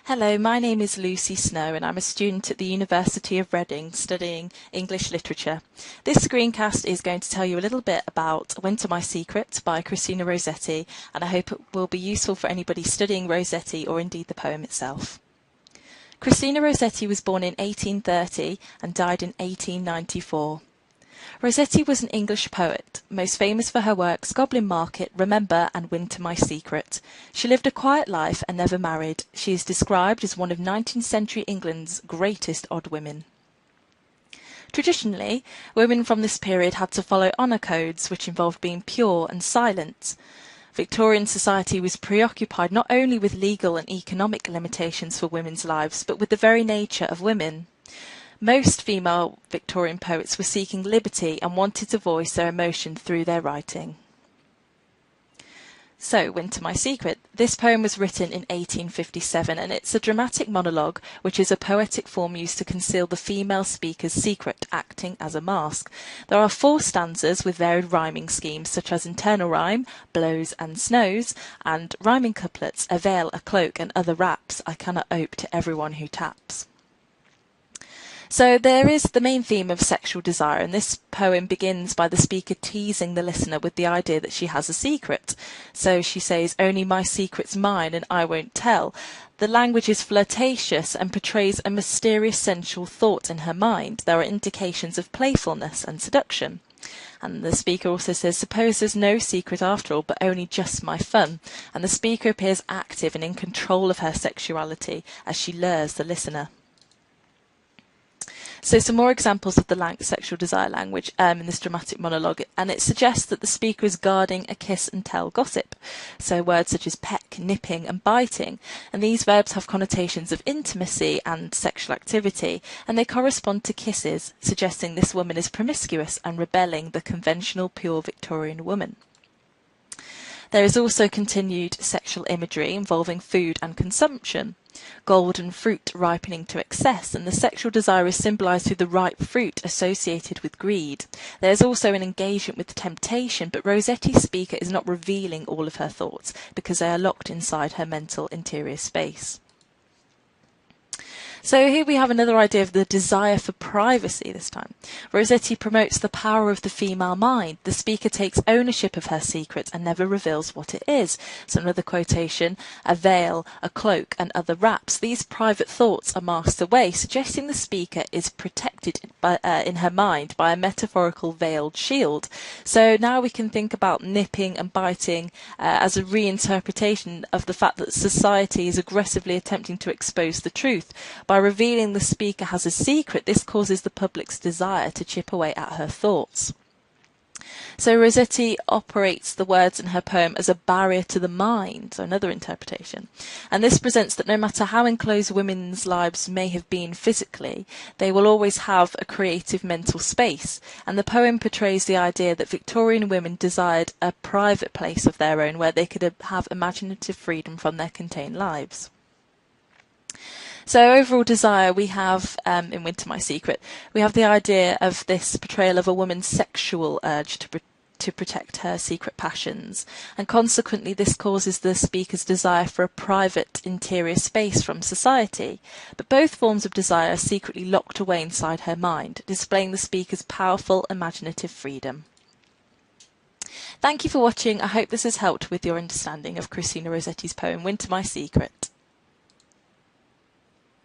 Hello, my name is Lucy Snow and I'm a student at the University of Reading studying English literature. This screencast is going to tell you a little bit about Winter My Secret by Christina Rossetti, and I hope it will be useful for anybody studying Rossetti or indeed the poem itself. Christina Rossetti was born in 1830 and died in 1894. Rossetti was an English poet, most famous for her works Goblin Market, Remember and Winter My Secret. She lived a quiet life and never married. She is described as one of 19th century England's greatest odd women. Traditionally, women from this period had to follow honour codes which involved being pure and silent. Victorian society was preoccupied not only with legal and economic limitations for women's lives, but with the very nature of women. Most female Victorian poets were seeking liberty and wanted to voice their emotion through their writing. So, Winter My Secret. This poem was written in 1857 and it's a dramatic monologue which is a poetic form used to conceal the female speaker's secret, acting as a mask. There are 4 stanzas with varied rhyming schemes such as internal rhyme, blows and snows, and rhyming couplets, a veil, a cloak and other raps, I cannot ope to everyone who taps. So there is the main theme of sexual desire, and this poem begins by the speaker teasing the listener with the idea that she has a secret. So she says, "Only my secret's mine and I won't tell." The language is flirtatious and portrays a mysterious sensual thought in her mind. There are indications of playfulness and seduction. And the speaker also says, "Suppose there's no secret after all, but only just my fun." And the speaker appears active and in control of her sexuality as she lures the listener. So some more examples of the sexual desire language in this dramatic monologue, and it suggests that the speaker is guarding a kiss and tell gossip. So words such as peck, nipping and biting, and these verbs have connotations of intimacy and sexual activity, and they correspond to kisses, suggesting this woman is promiscuous and rebelling the conventional pure Victorian woman. There is also continued sexual imagery involving food and consumption. Golden fruit ripening to excess, and the sexual desire is symbolised through the ripe fruit associated with greed. There is also an engagement with temptation, but Rossetti's speaker is not revealing all of her thoughts because they are locked inside her mental interior space. So here we have another idea of the desire for privacy this time. Rossetti promotes the power of the female mind. The speaker takes ownership of her secret and never reveals what it is. So another quotation, a veil, a cloak and other wraps. These private thoughts are masked away, suggesting the speaker is protected in her mind by a metaphorical veiled shield. So now we can think about nipping and biting as a reinterpretation of the fact that society is aggressively attempting to expose the truth. By revealing the speaker has a secret, this causes the public's desire to chip away at her thoughts. So Rossetti operates the words in her poem as a barrier to the mind, so another interpretation. And this presents that no matter how enclosed women's lives may have been physically, they will always have a creative mental space. And the poem portrays the idea that Victorian women desired a private place of their own where they could have imaginative freedom from their contained lives. So overall desire, we have, in Winter My Secret, we have the idea of this portrayal of a woman's sexual urge to protect her secret passions, and consequently this causes the speaker's desire for a private interior space from society. But both forms of desire are secretly locked away inside her mind, displaying the speaker's powerful imaginative freedom. Thank you for watching. I hope this has helped with your understanding of Christina Rossetti's poem Winter My Secret.